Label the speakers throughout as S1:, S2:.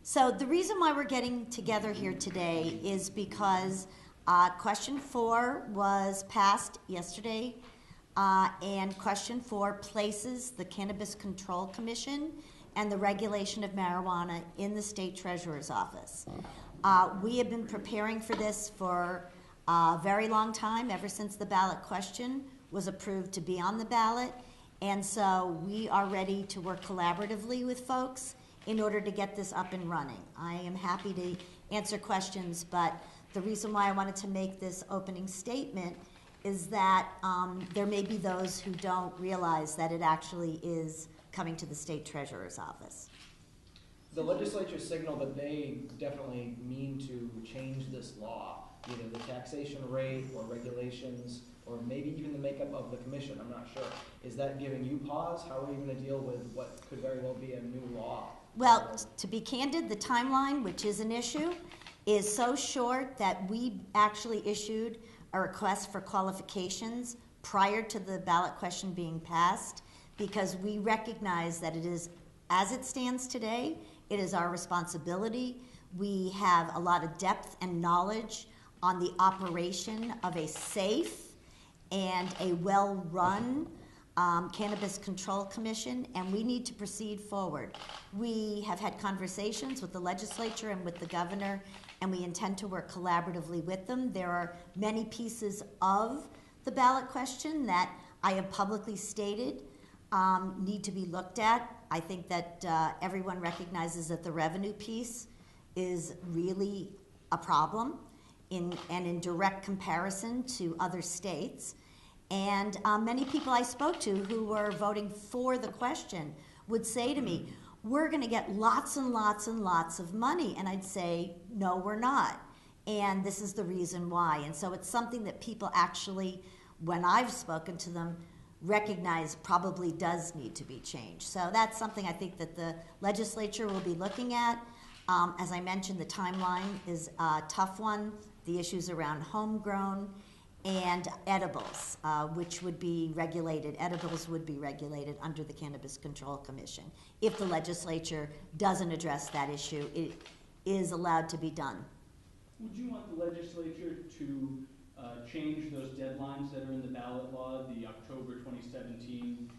S1: So the reason why we're getting together here today is because question 4 was passed yesterday, and question 4 places the Cannabis Control Commission and the regulation of marijuana in the state treasurer's office. We have been preparing for this for a very long time, ever since the ballot question was approved to be on the ballot. And so we are ready to work collaboratively with folks in order to get this up and running. I am happy to answer questions, but the reason why I wanted to make this opening statement is that there may be those who don't realize that it actually is coming to the state treasurer's office.
S2: The legislature signaled that they definitely mean to change this law, either the taxation rate or regulations, or maybe even the makeup of the commission, I'm not sure. Is that giving you pause? How are you going to deal with what could very well be a new law?
S1: Well, to be candid, the timeline, which is an issue, is so short that we actually issued a request for qualifications prior to the ballot question being passed, because we recognize that it is, as it stands today, it is our responsibility. We have a lot of depth and knowledge on the operation of a safe and a well-run Cannabis Control Commission, and we need to proceed forward. We have had conversations with the legislature and with the governor, and we intend to work collaboratively with them. There are many pieces of the ballot question that I have publicly stated need to be looked at. I think that everyone recognizes that the revenue piece is really a problem and in direct comparison to other states. And many people I spoke to who were voting for the question would say to me, we're going to get lots and lots and lots of money. And I'd say, no, we're not. And this is the reason why. And so it's something that people actually, when I've spoken to them, recognize probably does need to be changed. So that's something I think that the legislature will be looking at. As I mentioned, the timeline is a tough one. The issues around homegrown and edibles, which would be regulated, edibles would be regulated under the Cannabis Control Commission. If the legislature doesn't address that issue, it is allowed to be done.
S3: Would you want the legislature to change those deadlines that are in the ballot law, the October 2017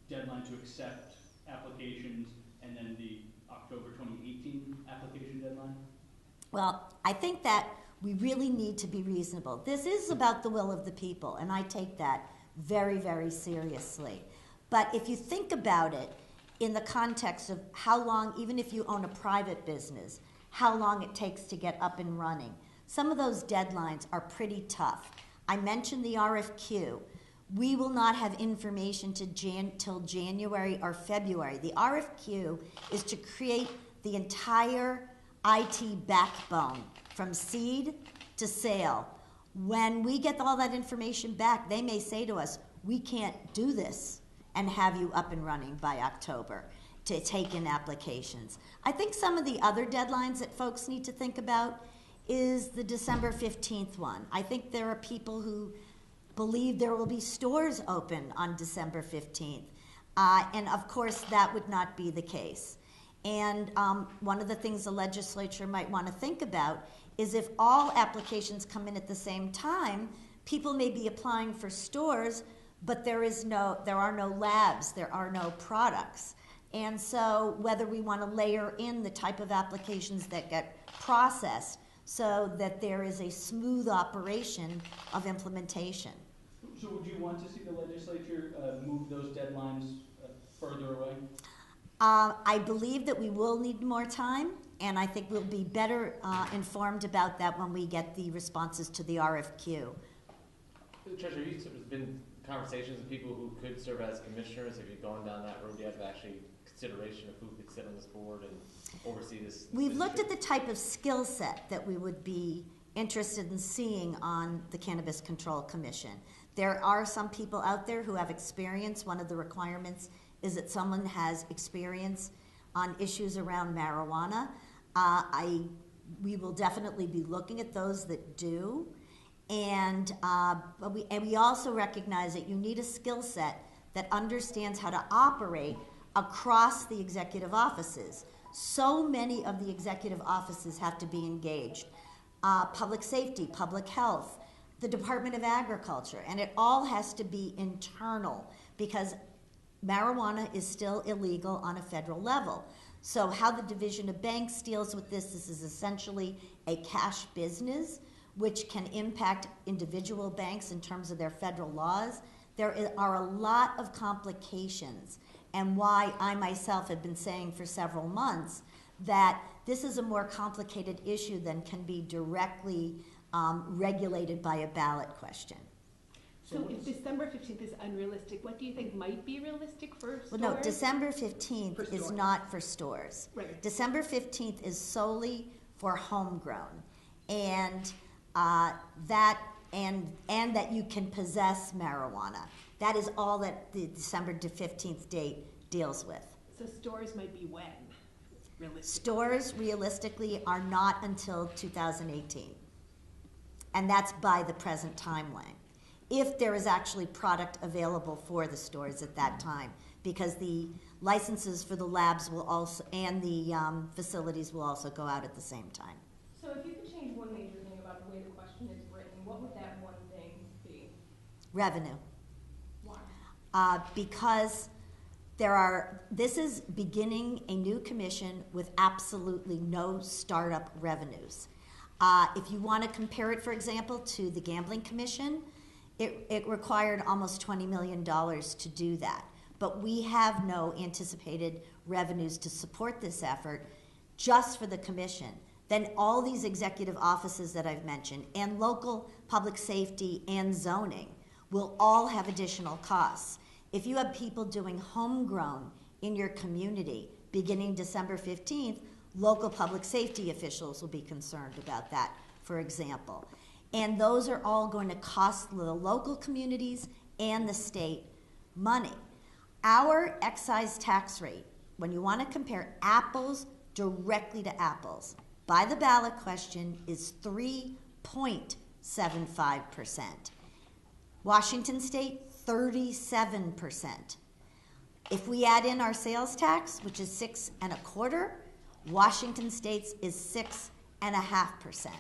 S3: deadline to accept applications, and then the October 2018 application deadline?
S1: Well, I think that we really need to be reasonable. This is about the will of the people, and I take that very, very seriously. But if you think about it in the context of how long, even if you own a private business, how long it takes to get up and running, some of those deadlines are pretty tough. I mentioned the RFQ. We will not have information till January or February. The RFQ is to create the entire IT backbone from seed to sale. When we get all that information back, they may say to us, we can't do this and have you up and running by October to take in applications. I think some of the other deadlines that folks need to think about is the December 15th one. I think there are people who believe there will be stores open on December 15th. And of course, that would not be the case. And one of the things the legislature might want to think about is if all applications come in at the same time, people may be applying for stores, but there are no labs, there are no products. And so whether we want to layer in the type of applications that get processed so that there is a smooth operation of implementation.
S3: So would you want to see the legislature move those deadlines further away?
S1: I believe that we will need more time, and I think we'll be better informed about that when we get the responses to the RFQ.
S4: Treasurer, there's been conversations with people who could serve as commissioners. Have you gone down that road yet of actually consideration of who could sit on this board and oversee this?
S1: We've looked at the type of skill set that we would be interested in seeing on the Cannabis Control Commission. There are some people out there who have experience. One of the requirements is that someone has experience on issues around marijuana. We will definitely be looking at those that do. And we also recognize that you need a skill set that understands how to operate across the executive offices. so many of the executive offices have to be engaged. Public safety, public health, the Department of Agriculture, and it all has to be internal because marijuana is still illegal on a federal level. So how the Division of Banks deals with this is essentially a cash business, which can impact individual banks in terms of their federal laws. There are a lot of complications, and why I myself have been saying for several months that this is a more complicated issue than can be directly regulated by a ballot question.
S5: So if December 15th is unrealistic, what do you think might be realistic for stores?
S1: Well, no, December 15th
S5: For
S1: is
S5: stores.
S1: not for stores.
S5: Right.
S1: December 15th is solely for homegrown, and that you can possess marijuana. That is all that the December 15th date deals with.
S5: So stores might be when? Realistic.
S1: Stores realistically are not until 2018. And that's by the present timeline. If there is actually product available for the stores at that time, because the licenses for the labs will also, and the facilities will also go out at the same time.
S6: So if you could change one major thing about the way the question is written, what would that one thing be?
S1: Revenue.
S6: Why?
S1: Because this is beginning a new commission with absolutely no startup revenues. If you want to compare it, for example, to the Gambling Commission, it required almost $20 million to do that. But we have no anticipated revenues to support this effort just for the commission. Then all these executive offices that I've mentioned and local public safety and zoning will all have additional costs. If you have people doing homegrown in your community beginning December 15th, local public safety officials will be concerned about that, for example. And those are all going to cost the local communities and the state money. Our excise tax rate, when you want to compare apples directly to apples, by the ballot question is 3.75%. Washington State, 37%. If we add in our sales tax, which is 6.25%, Washington State's is 6.5%.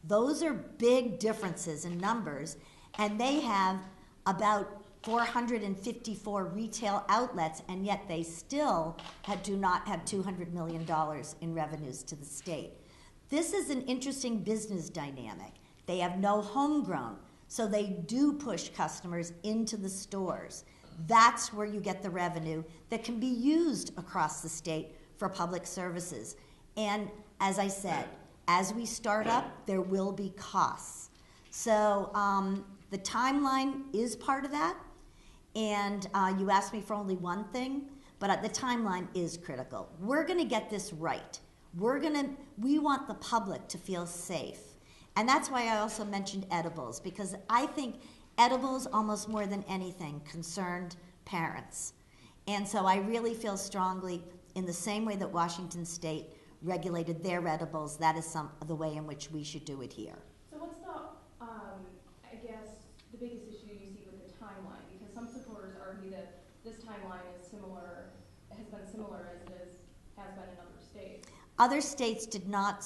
S1: Those are big differences in numbers, and they have about 454 retail outlets, and yet they still do not have $200 million in revenues to the state. This is an interesting business dynamic. They have no homegrown, so they do push customers into the stores. That's where you get the revenue that can be used across the state for public services. And as I said, as we start up, there will be costs. So the timeline is part of that. And you asked me for only one thing, but the timeline is critical. We're going to get this right. We want the public to feel safe. And that's why I also mentioned edibles, because I think edibles, almost more than anything, concerned parents. And so I really feel strongly, in the same way that Washington State regulated their edibles, that is the way in which we should do it here.
S6: So what's the, I guess, the biggest issue you see with the timeline? Because some supporters argue that this timeline is similar, has been similar as it has been in other states.
S1: Other states did not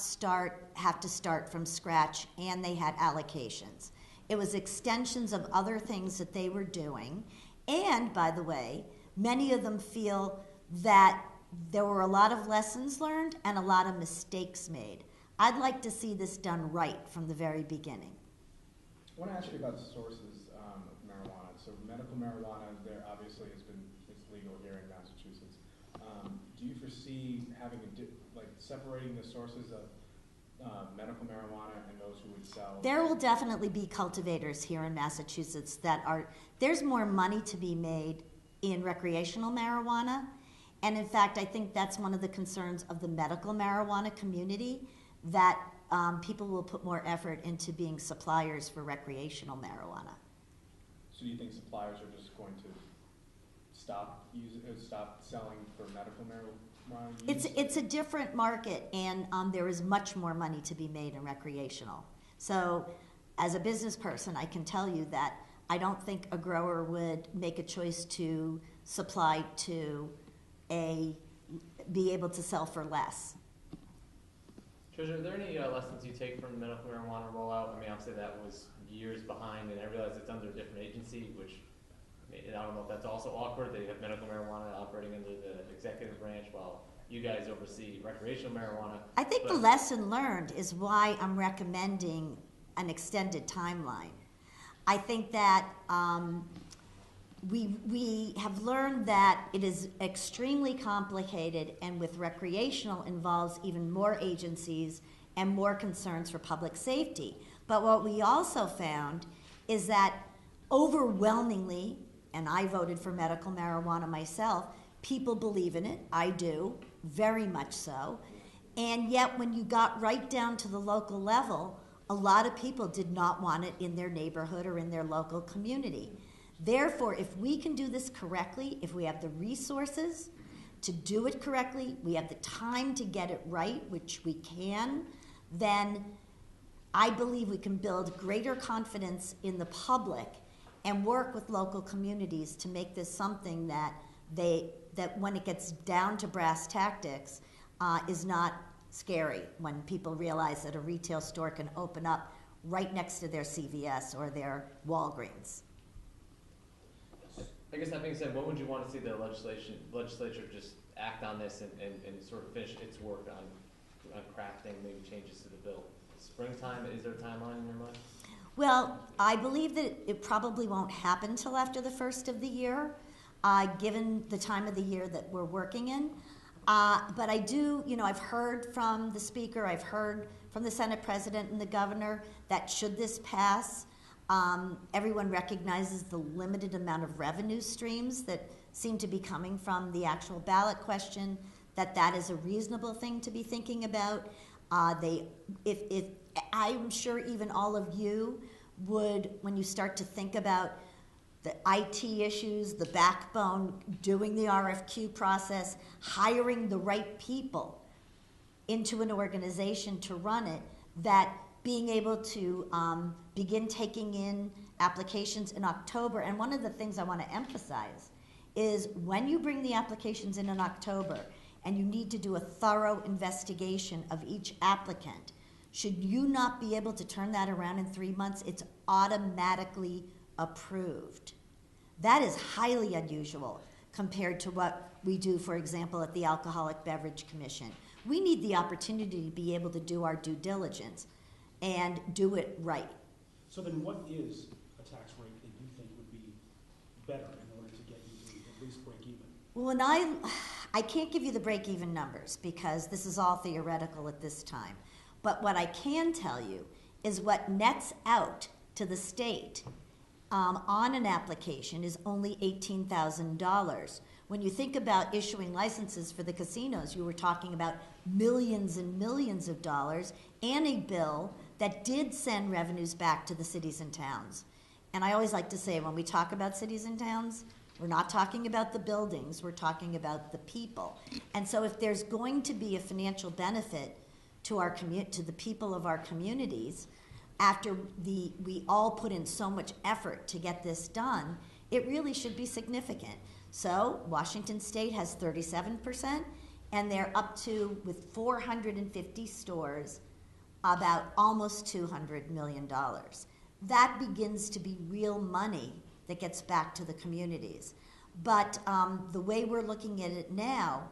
S1: have to start from scratch, and they had allocations. It was extensions of other things that they were doing. And, by the way, many of them feel that there were a lot of lessons learned and a lot of mistakes made. I'd like to see this done right from the very beginning.
S7: I want to ask you about the sources of marijuana. So medical marijuana, there obviously it's legal here in Massachusetts. Do you foresee having separating the sources of medical marijuana and those who would sell?
S1: There will definitely be cultivators here in Massachusetts there's more money to be made in recreational marijuana. And in fact, I think that's one of the concerns of the medical marijuana community, that people will put more effort into being suppliers for recreational marijuana.
S7: So do you think suppliers are just going to stop selling for medical marijuana use?
S1: It's a different market, and there is much more money to be made in recreational. So as a business person, I can tell you that I don't think a grower would make a choice to supply to a be able to sell for less.
S4: Treasurer, are there any lessons you take from the medical marijuana rollout? I mean, obviously that was years behind, and I realize it's under a different agency, which, I don't know if that's also awkward. They have medical marijuana operating under the executive branch while you guys oversee recreational marijuana.
S1: I think the lesson learned is why I'm recommending an extended timeline. I think that we have learned that it is extremely complicated, and with recreational involves even more agencies and more concerns for public safety. But what we also found is that overwhelmingly, and I voted for medical marijuana myself, people believe in it. I do, very much so. And yet when you got right down to the local level, a lot of people did not want it in their neighborhood or in their local community. Therefore, if we can do this correctly, if we have the resources to do it correctly, we have the time to get it right, which we can, then I believe we can build greater confidence in the public and work with local communities to make this something that that when it gets down to brass tactics is not scary, when people realize that a retail store can open up right next to their CVS or their Walgreens.
S4: I guess that being said, when would you want to see the legislature just act on this and sort of finish its work on crafting maybe changes to the bill? Springtime, is there a timeline in your mind?
S1: Well, I believe that it probably won't happen till after the first of the year, given the time of the year that we're working in. But I do, I've heard from the Speaker, I've heard from the Senate President and the Governor that should this pass, everyone recognizes the limited amount of revenue streams that seem to be coming from the actual ballot question, that is a reasonable thing to be thinking about. If I'm sure even all of you would, when you start to think about the IT issues, the backbone, doing the RFQ process, hiring the right people into an organization to run it, that being able to begin taking in applications in October. And one of the things I want to emphasize is when you bring the applications in October and you need to do a thorough investigation of each applicant, should you not be able to turn that around in 3 months, it's automatically approved. That is highly unusual compared to what we do, for example, at the Alcoholic Beverage Commission. We need the opportunity to be able to do our due diligence and do it right.
S8: So then what is a tax rate that you think would be better in order to get you to at least break even?
S1: Well, I can't give you the break-even numbers because this is all theoretical at this time. But what I can tell you is what nets out to the state on an application is only $18,000. When you think about issuing licenses for the casinos, you were talking about millions and millions of dollars and a bill that did send revenues back to the cities and towns. And I always like to say, when we talk about cities and towns, we're not talking about the buildings, we're talking about the people. And so if there's going to be a financial benefit to the people of our communities, after we all put in so much effort to get this done, it really should be significant. So Washington State has 37%, and they're up to, with 450 stores, about almost $200 million. That begins to be real money that gets back to the communities. But the way we're looking at it now,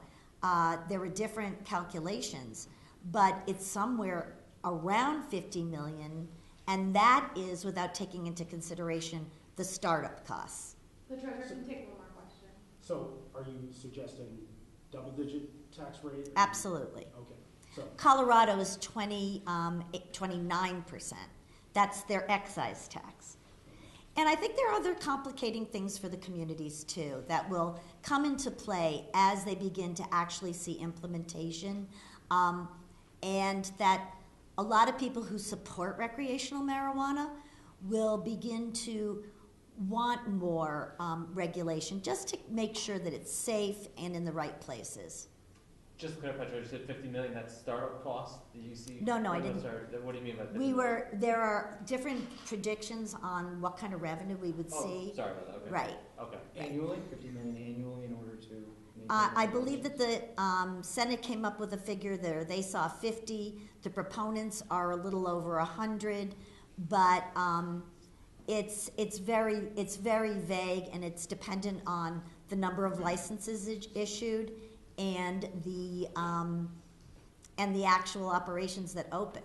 S1: there are different calculations, but it's somewhere around 50 million, and that is without taking into consideration the startup costs.
S6: The treasurer can take one more question.
S8: So are you suggesting double-digit tax rate?
S1: Absolutely.
S8: Okay. So
S1: Colorado is 29%. That's their excise tax. And I think there are other complicating things for the communities too that will come into play as they begin to actually see implementation, and that a lot of people who support recreational marijuana will begin to want more regulation just to make sure that it's safe and in the right places.
S4: Just to clarify, you said 50 million, that's startup cost that you see?
S1: No, I didn't.
S4: Sorry, what do you mean by 50 million?
S1: There are different predictions on what kind of revenue we would see.
S4: Sorry about that, okay.
S1: Right.
S4: Okay.
S2: Annually, 50 million annually in order to maintain.
S1: I believe that the Senate came up with a figure there. They saw 50. The proponents are a little over 100, but it's very vague, and it's dependent on the number of licenses issued and the actual operations that open.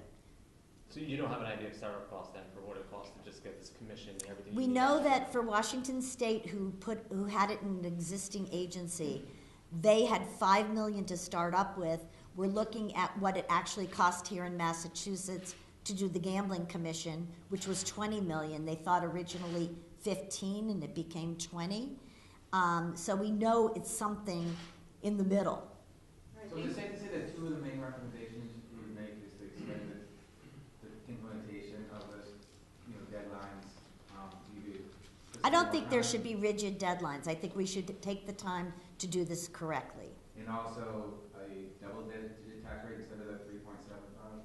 S4: So you don't have an idea of startup cost then for what it costs to just get this commission and everything?
S1: We know that for Washington State, who had it in an existing agency, they had $5 million to start up with. We're looking at what it actually cost here in Massachusetts to do the gambling commission, which was $20 million. They thought originally 15, and it became 20. So we know it's something in the middle.
S9: So is it safe to say that two of the main recommendations you would make is to extend the implementation of this, deadlines, either?
S1: I don't think there should be rigid deadlines. I think we should take the time to do this correctly.
S9: And also a double-digit tax rate instead of the 3.75?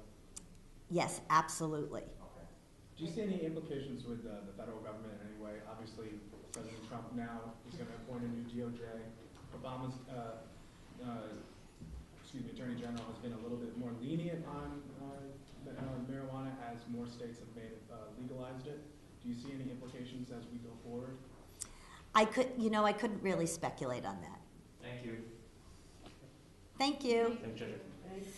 S1: Yes, absolutely.
S9: Okay.
S7: Do you see any implications with the federal government in any way? Obviously, President Trump now is going to appoint a new DOJ. Obama's, Attorney General has been a little bit more lenient on marijuana as more states have legalized it. Do you see any implications as we go forward?
S1: I couldn't really speculate on that.
S4: Thank you.
S1: Thank you.
S4: Thank you, Treasurer.
S5: Thanks.